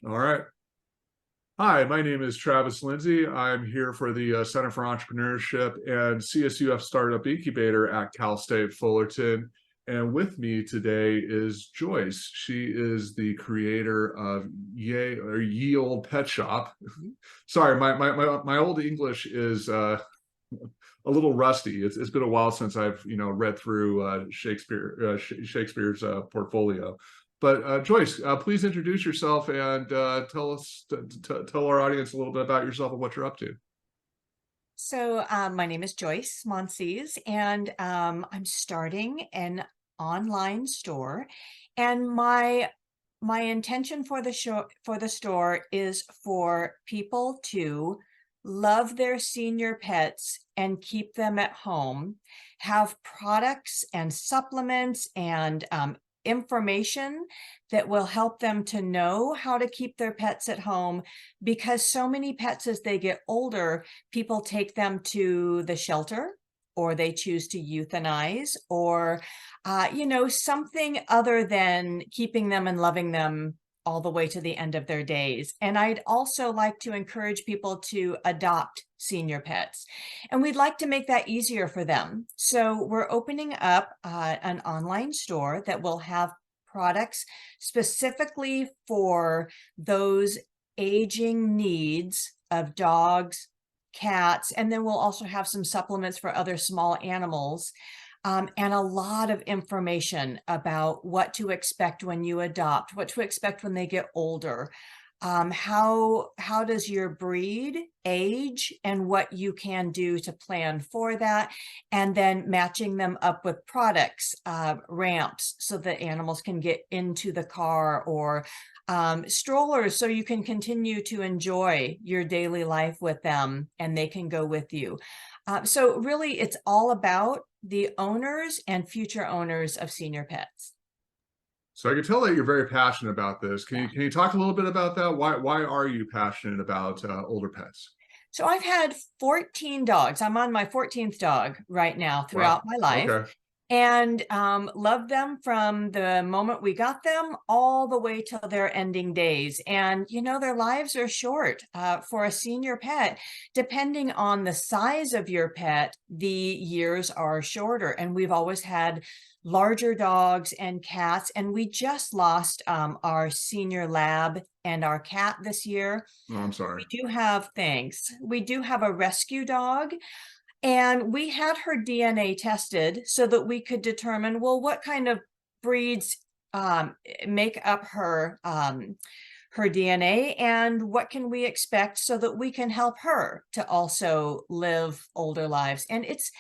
All right. Hi, my name is Travis Lindsay. I'm here for the Center for Entrepreneurship and CSUF Startup Incubator at Cal State Fullerton. And with me today is Joyce. She is the creator of Ye Olde Pet Shop. Sorry, my old English is a little rusty. It's been a while since I've read through Shakespeare's portfolio. But Joyce, please introduce yourself and tell our audience a little bit about yourself and what you're up to. So my name is Joyce Monsees, and I'm starting an online store. And my intention for the store is for people to love their senior pets and keep them at home, have products and supplements and information that will help them to know how to keep their pets at home, because so many pets, as they get older, people take them to the shelter, or they choose to euthanize, or something other than keeping them and loving them all the way to the end of their days. And I'd also like to encourage people to adopt senior pets, and we'd like to make that easier for them. So we're opening up an online store that will have products specifically for those aging needs of dogs, cats, and then we'll also have some supplements for other small animals, and a lot of information about what to expect when you adopt, what to expect when they get older, how does your breed age, and what you can do to plan for that, and then matching them up with products, ramps so that animals can get into the car, or strollers so you can continue to enjoy your daily life with them and they can go with you. So really, it's all about the owners and future owners of senior pets. So I can tell that you're very passionate about this. Can Yeah. you talk a little bit about that? Why are you passionate about older pets? So I've had 14 dogs. I'm on my 14th dog right now throughout Wow. my life, Okay. and loved them from the moment we got them all the way till their ending days. And their lives are short. For a senior pet, depending on the size of your pet, the years are shorter. And we've always had larger dogs and cats, and we just lost our senior lab and our cat this year. Oh, I'm sorry. We do have, thanks, we do have a rescue dog, and we had her DNA tested so that we could determine, well, what kind of breeds make up her DNA, and what can we expect so that we can help her to also live older lives. And it's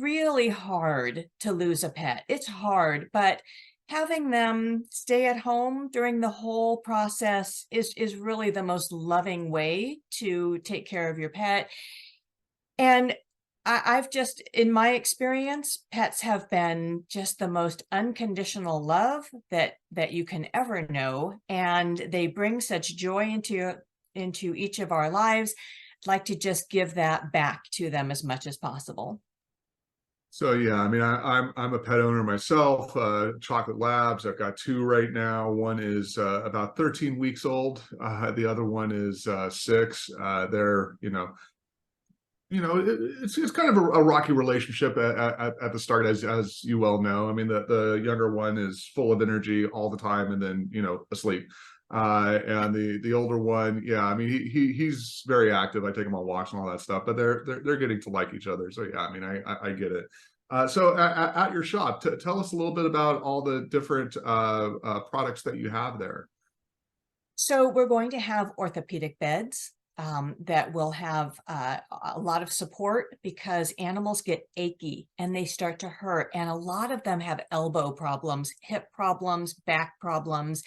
really hard to lose a pet. It's hard, but having them stay at home during the whole process is really the most loving way to take care of your pet. And I've just, in my experience, pets have been just the most unconditional love that you can ever know, and they bring such joy into each of our lives. I'd like to just give that back to them as much as possible. So yeah, I mean, I'm a pet owner myself. Chocolate Labs. I've got two right now. One is about 13 weeks old. The other one is 6. They're it's kind of a rocky relationship at the start, as you well know. I mean, the younger one is full of energy all the time, and then asleep. And the older one, yeah, I mean, he's very active. I take him on walks and all that stuff, but they're getting to like each other. So yeah, I mean, I get it. So at your shop, tell us a little bit about all the different products that you have there. So we're going to have orthopedic beds that will have a lot of support, because animals get achy and they start to hurt. And a lot of them have elbow problems, hip problems, back problems.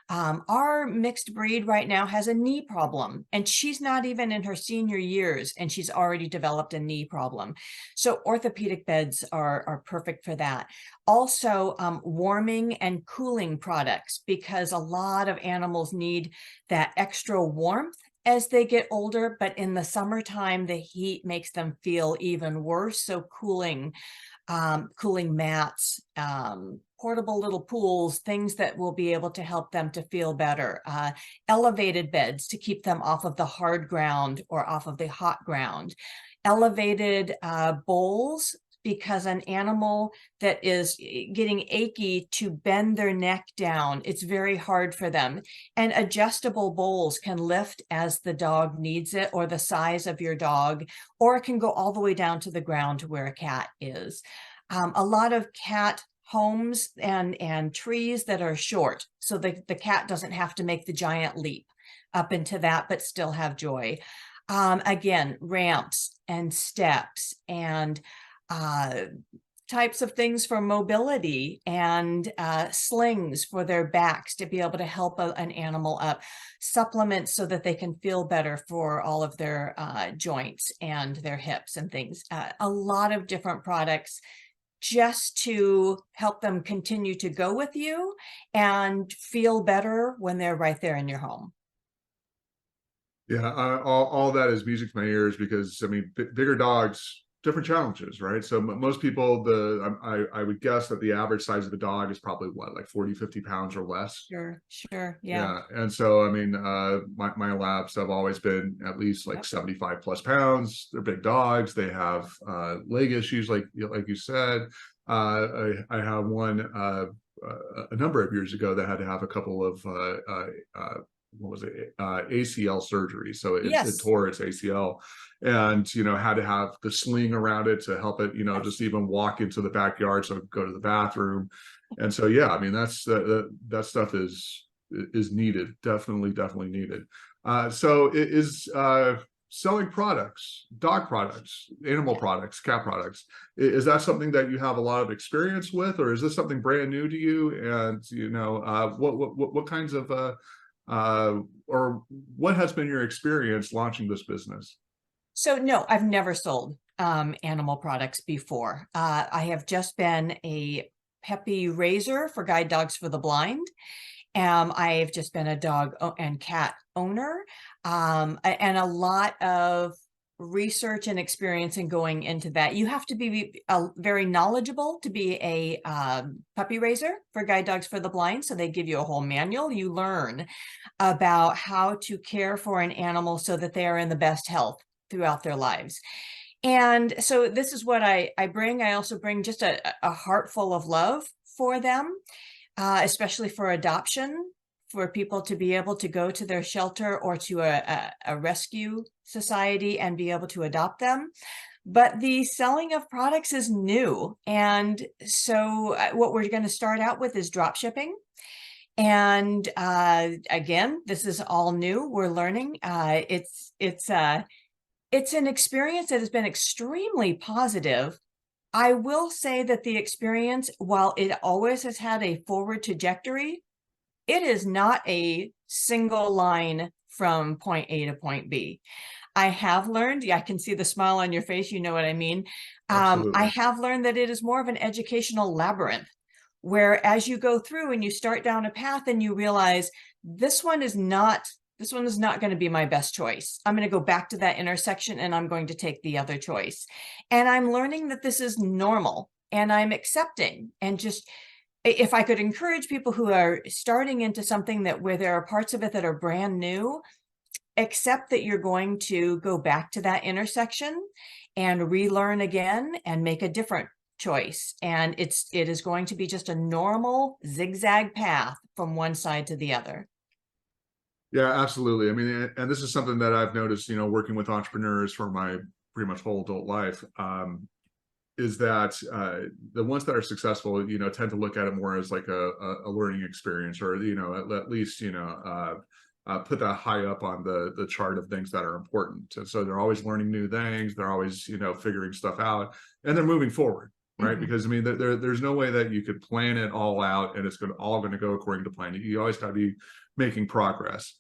Our mixed breed right now has a knee problem, and she's not even in her senior years and she's already developed a knee problem. So orthopedic beds are perfect for that. Also, warming and cooling products, because a lot of animals need that extra warmth as they get older, but in the summertime, the heat makes them feel even worse. So cooling mats, portable little pools, things that will be able to help them to feel better, elevated beds to keep them off of the hard ground or off of the hot ground, elevated bowls, because an animal that is getting achy to bend their neck down, it's very hard for them. And adjustable bowls can lift as the dog needs it, or the size of your dog, or it can go all the way down to the ground to where a cat is. A lot of cat homes and trees that are short, so the cat doesn't have to make the giant leap up into that, but still have joy. Again, ramps and steps and types of things for mobility, and slings for their backs to be able to help an animal up, supplements so that they can feel better for all of their joints and their hips and things. A lot of different products just to help them continue to go with you and feel better when they're right there in your home. Yeah, all that is music to my ears, because I mean, bigger dogs, different challenges, right? So most people, I would guess that the average size of a dog is probably what, like 40, 50 pounds or less. Sure. Yeah. And so, I mean, my labs have always been at least like 75 plus pounds. They're big dogs. They have leg issues, like you said. I have one a number of years ago that had to have a couple of what was it, ACL surgery. So it tore its ACL, and had to have the sling around it to help it just even walk into the backyard, so go to the bathroom. And so yeah, I mean, that stuff is needed, definitely needed. So it is selling products, dog products, animal products, cat products, is that something that you have a lot of experience with, or is this something brand new to you? And what kinds of or what has been your experience launching this business? So no, I've never sold animal products before. I have just been a puppy raiser for guide dogs for the blind. I've just been a dog and cat owner, and a lot of research and experience in going into that. You have to be very knowledgeable to be a puppy raiser for guide dogs for the blind. So they give you a whole manual. You learn about how to care for an animal so that they are in the best health throughout their lives. And so this is what I bring. I also bring just a heart full of love for them, especially for adoption, for people to be able to go to their shelter or to a rescue society and be able to adopt them. But the selling of products is new. And so what we're going to start out with is drop shipping. And again, this is all new. We're learning. It's an experience that has been extremely positive. I will say that the experience, while it always has had a forward trajectory, it is not a single line from point A to point B. I have learned, I can see the smile on your face, you know what I mean. I have learned that it is more of an educational labyrinth, where as you go through and you start down a path and you realize this one is not going to be my best choice. I'm going to go back to that intersection and I'm going to take the other choice. And I'm learning that this is normal, and I'm accepting. And just, if I could encourage people who are starting into something where there are parts of it that are brand new, accept that you're going to go back to that intersection and relearn again and make a different choice. And it is going to be just a normal zigzag path from one side to the other. Yeah, absolutely. I mean, and this is something that I've noticed, working with entrepreneurs for my pretty much whole adult life, is that the ones that are successful, tend to look at it more as like a learning experience, or, at least, put that high up on the chart of things that are important. And so they're always learning new things. They're always, figuring stuff out, and they're moving forward. Right. Because I mean, there's no way that you could plan it all out and it's all going to go according to plan. You always got to be making progress.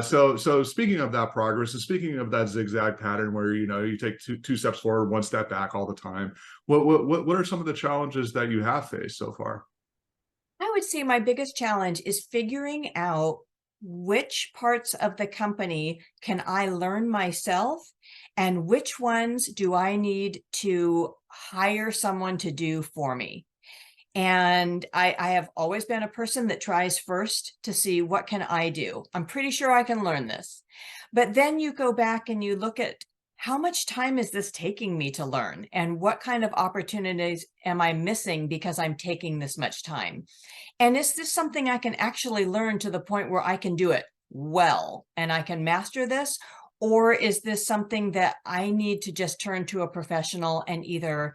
So speaking of that progress, and speaking of that zigzag pattern where you take two steps forward, one step back all the time, what are some of the challenges that you have faced so far? I would say my biggest challenge is figuring out which parts of the company can I learn myself, and which ones do I need to hire someone to do for me. And I have always been a person that tries first to see, what can I do? I'm pretty sure I can learn this. But then you go back and you look at, how much time is this taking me to learn? And what kind of opportunities am I missing because I'm taking this much time? And is this something I can actually learn to the point where I can do it well and I can master this? Or is this something that I need to just turn to a professional and either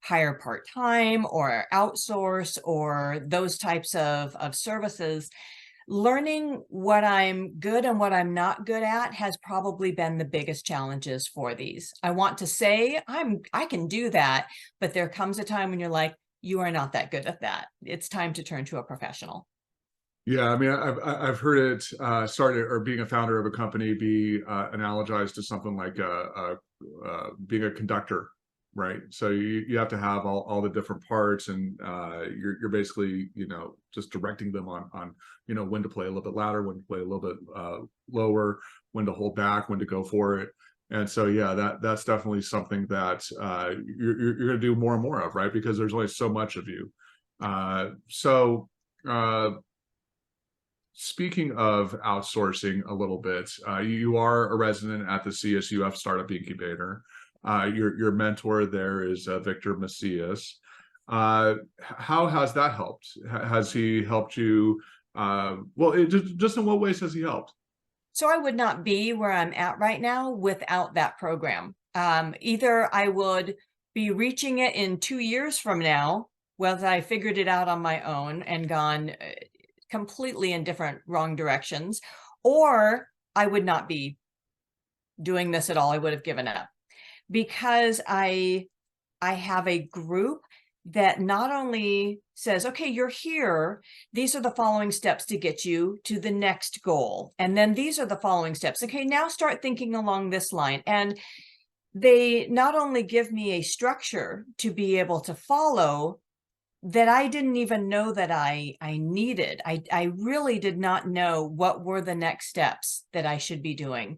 hire part-time or outsource or those types of services? Learning what I'm good and what I'm not good at has probably been the biggest challenges for these. I want to say I can do that, but there comes a time when you're like, you are not that good at that. It's time to turn to a professional. Yeah, I mean, I've heard it started, or being a founder of a company, be analogized to something like being a conductor, right? So you have to have all the different parts, and you're basically, just directing them on when to play a little bit louder, when to play a little bit lower, when to hold back, when to go for it. And so yeah, that's definitely something that you're going to do more and more of, right? Because there's only so much of you. So. Speaking of outsourcing a little bit, you are a resident at the CSUF Startup Incubator. Your mentor there is Victor Macias. How has that helped? Has he helped you? Well, just in what ways has he helped? So I would not be where I'm at right now without that program. Either I would be reaching it in 2 years from now, whether I figured it out on my own and gone completely in different wrong directions, or I would not be doing this at all. I would have given up, because I have a group that not only says, okay, you're here, these are the following steps to get you to the next goal. And then these are the following steps. Okay, now start thinking along this line. And they not only give me a structure to be able to follow that I didn't even know that I needed. I really did not know what were the next steps that I should be doing.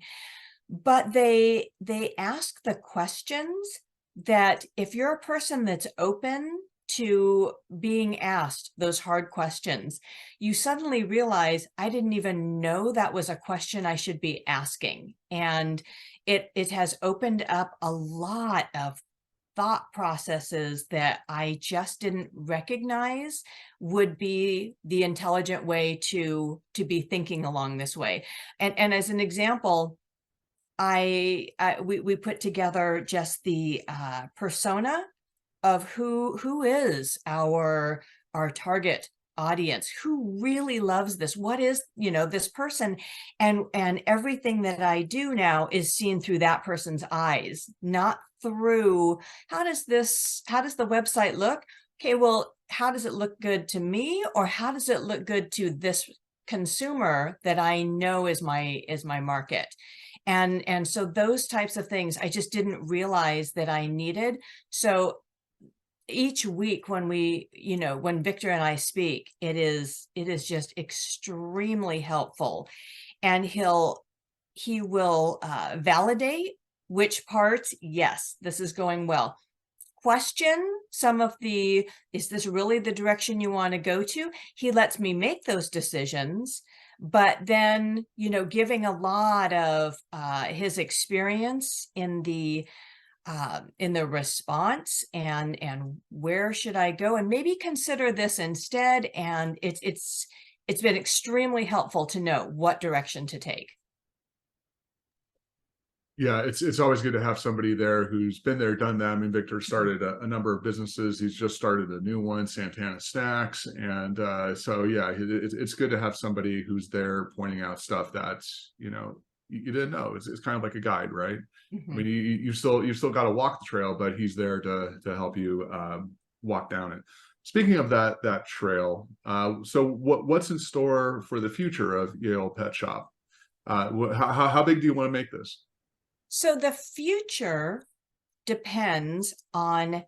But they ask the questions that, if you're a person that's open to being asked those hard questions, you suddenly realize, I didn't even know that was a question I should be asking. And it has opened up a lot of thought processes that I just didn't recognize would be the intelligent way to be thinking along this way. And as an example, we put together just the persona of who is our target audience, who really loves this, what is this person, and everything that I do now is seen through that person's eyes, not through, how does the website look? Okay, well, how does it look good to me, or how does it look good to this consumer that I know is my market? And so those types of things I just didn't realize that I needed. So each week when when Victor and I speak, it is just extremely helpful. And he will validate which parts, yes, this is going well. Question some of the, is this really the direction you want to go to? He lets me make those decisions, but then, giving a lot of his experience in the response, and where should I go, and maybe consider this instead. And it's been extremely helpful to know what direction to take. Yeah, it's always good to have somebody there who's been there, done that. I mean, Victor started a number of businesses. He's just started a new one, Santana Snacks, and so yeah, it's good to have somebody who's there pointing out stuff that you didn't know. It's kind of like a guide, right? I mean, you still got to walk the trail, but he's there to help you walk down it. Speaking of that trail, so what's in store for the future of Ye Olde Pet Shop? How big do you want to make this? So the future depends on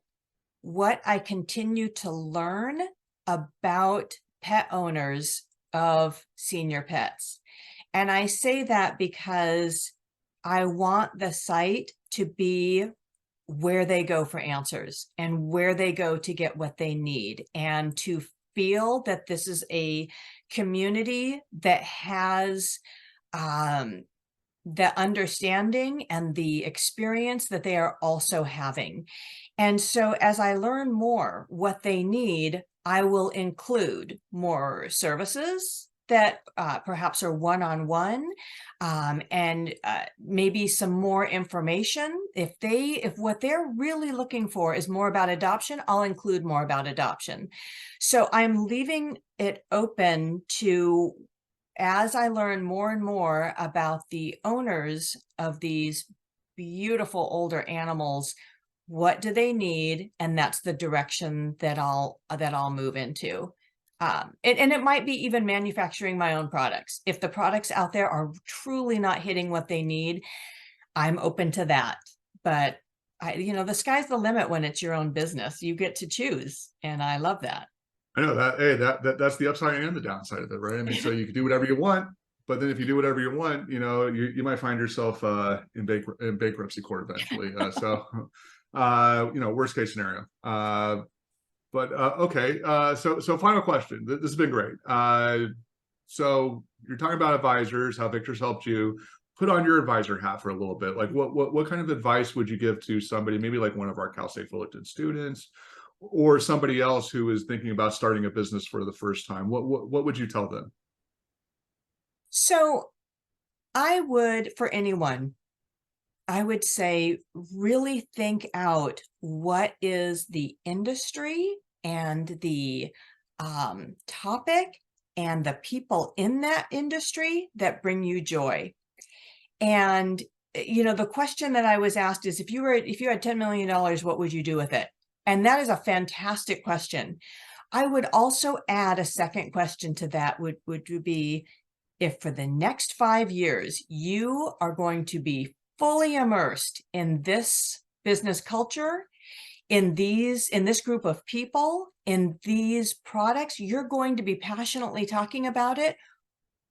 what I continue to learn about pet owners of senior pets. And I say that because I want the site to be where they go for answers and where they go to get what they need, and to feel that this is a community that has the understanding and the experience that they are also having. And so as I learn more what they need, I will include more services that perhaps are one-on-one, and maybe some more information. If what they're really looking for is more about adoption, I'll include more about adoption. So I'm leaving it open to, as I learn more and more about the owners of these beautiful older animals, what do they need? And that's the direction that I'll move into. And it might be even manufacturing my own products. If the products out there are truly not hitting what they need, I'm open to that. But the sky's the limit when it's your own business. You get to choose, and I love that. I know that. Hey, that's the upside and the downside of it, right? I mean, so you can do whatever you want, but then if you do whatever you want, you might find yourself in bankruptcy court eventually. Worst case scenario. Okay. So final question. This has been great. So you're talking about advisors, how Victor's helped you. Put on your advisor hat for a little bit. Like what kind of advice would you give to somebody, maybe like one of our Cal State Fullerton students, or somebody else who is thinking about starting a business for the first time? What would you tell them? So I would, for anyone, I would say really think out what is the industry and the topic and the people in that industry that bring you joy. And the question that I was asked is, if you had $10 million, what would you do with it? And that is a fantastic question. I would also add a second question to that, would be, if for the next 5 years, you are going to be fully immersed in this business culture, in this group of people, in these products, you're going to be passionately talking about it.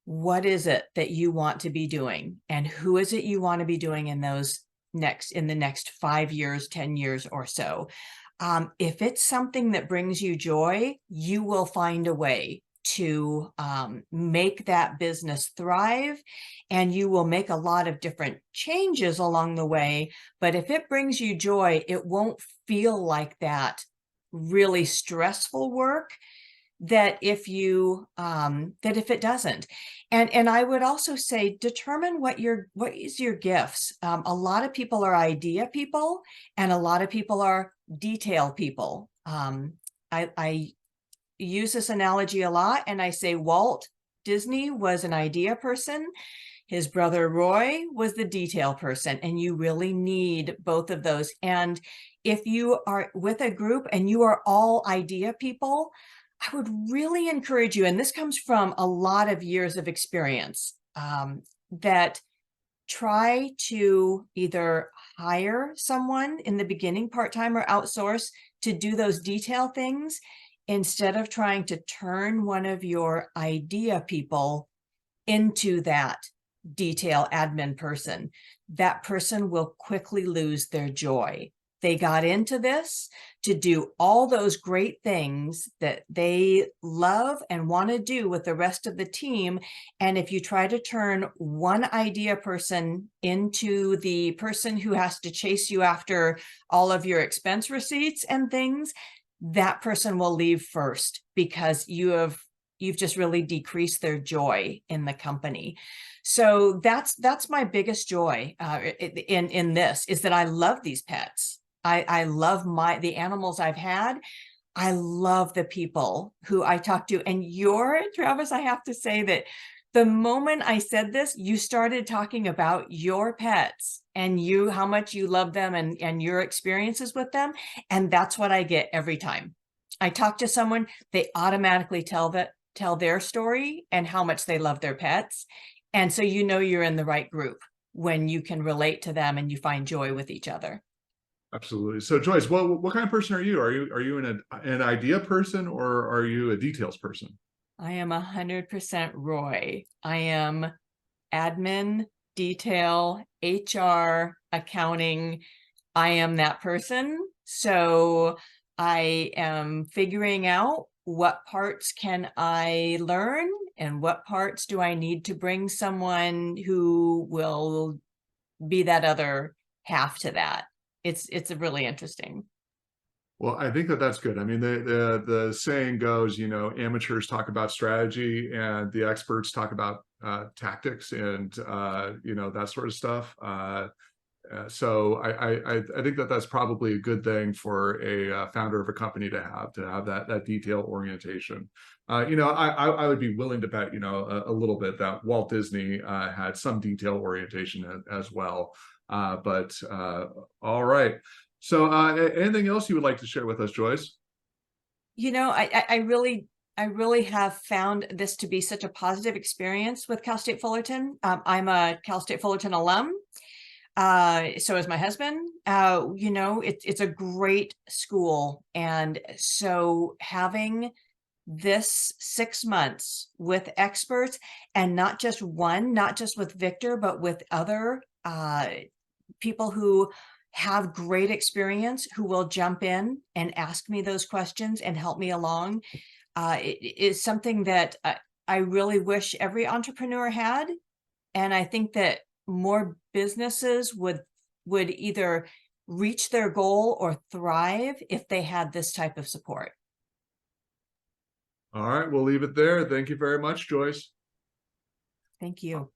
What is it that you want to be doing? And who is it you want to be doing in the next 5 years, 10 years or so? If it's something that brings you joy, you will find a way to make that business thrive, and you will make a lot of different changes along the way. But if it brings you joy, it won't feel like that really stressful work that if it doesn't. And I would also say, determine what is your gifts. A lot of people are idea people, and a lot of people are detail people. I use this analogy a lot, and I say Walt Disney was an idea person. His brother Roy was the detail person, and you really need both of those. And if you are with a group and you are all idea people, I would really encourage you, and this comes from a lot of years of experience, that try to either hire someone in the beginning part-time or outsource to do those detail things, instead of trying to turn one of your idea people into that detail admin person. That person will quickly lose their joy. They got into this to do all those great things that they love and want to do with the rest of the team. And if you try to turn one idea person into the person who has to chase you after all of your expense receipts and things, that person will leave first, because you've just really decreased their joy in the company. So that's my biggest joy in this, is that I love these pets. I love the animals I've had. I love the people who I talk to. And Travis, I have to say that the moment I said this, you started talking about your pets and how much you love them and your experiences with them. And that's what I get every time I talk to someone. They automatically tell their story and how much they love their pets. And so you're in the right group when you can relate to them and you find joy with each other. Absolutely. So Joyce, what kind of person are you? Are you an idea person, or are you a details person? I am 100% Roy. I am admin, detail, HR, accounting. I am that person. So I am figuring out what parts can I learn and what parts do I need to bring someone who will be that other half to that. It's a really interesting. Well, I think that that's good. I mean, the saying goes, you know, amateurs talk about strategy and the experts talk about tactics and you know, that sort of stuff. So I think that that's probably a good thing for a founder of a company to have that detail orientation. You know, I would be willing to bet, you know, a little bit that Walt Disney had some detail orientation as well. But all right. So anything else you would like to share with us, Joyce? You know, I really have found this to be such a positive experience with Cal State Fullerton. I'm a Cal State Fullerton alum. So is my husband. You know, it's a great school. And so having this 6 months with experts, and not just one, not just with Victor, but with other people who have great experience, who will jump in and ask me those questions and help me along. It is something that I really wish every entrepreneur had. And I think that more businesses would either reach their goal or thrive if they had this type of support. All right, we'll leave it there. Thank you very much, Joyce. Thank you.